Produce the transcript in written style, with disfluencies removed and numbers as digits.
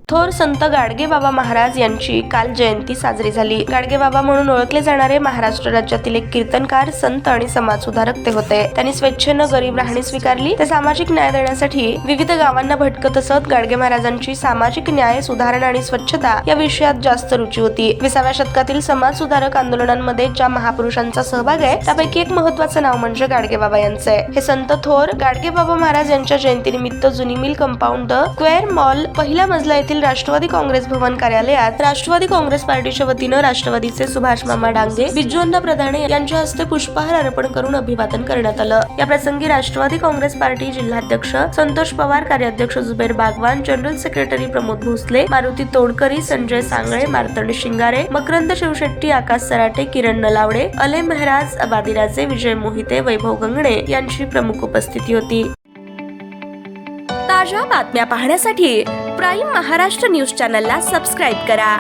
थोर संत गाडगेबाबा महाराज यांची काल जयंती साजरी झाली। गाडगेबाबा म्हणून ओळखले जाणारे महाराष्ट्र राज्यातील एक कीर्तनकार, संत आणि समाजसुधारक ते होते। त्यांनी स्वेच्छेने गरीब राहणी स्वीकारली। ते सामाजिक न्याय देण्यासाठी विविध गावांना भटकत असत। गाडगे महाराजांची सामाजिक न्याय, सुधारणा आणि स्वच्छता या विषयात जास्त रुची होती। 20व्या शतकातील समाज सुधारक आंदोलनांमध्ये ज्या महापुरुषांचा सहभाग आहे त्यापैकी एक महत्त्वाचं नाव म्हणजे गाडगेबाबा यांचे। हे संत थोर गाडगेबाबा महाराज यांच्या जयंतीनिमित्त जुनी मिल कंपाऊंड, स्क्वेअर मॉल, पहिल्या मजला येथील राष्ट्रवादी काँग्रेस भवन कार्यालयात राष्ट्रवादी काँग्रेस पार्टीच्या वतीनं राष्ट्रवादीचे सुभाष मामा डांगे, बिज्जू प्रधाने यांच्या हस्ते पुष्पहार अर्पण करून अभिवादन करण्यात आलं। या प्रसंगी राष्ट्रवादी काँग्रेस पार्टी जिल्हाध्यक्ष संतोष पवार, कार्याध्यक्ष जुबेर बागवान, जनरल सेक्रेटरी प्रमोद भोसले, मारुती तोडकरी, संजय सांगळे, मार्तंड शिंगारे, मकरंद शिवशेट्टी, आकाश सराटे, किरण नलावडे, अले मेहराज, अबादीराजे, विजय मोहिते, वैभव गंगणे यांची प्रमुख उपस्थिती होती। ताज्या बातम्या पाहण्यासाठी प्राईम महाराष्ट्र न्यूज चॅनलला सबस्क्राईब करा।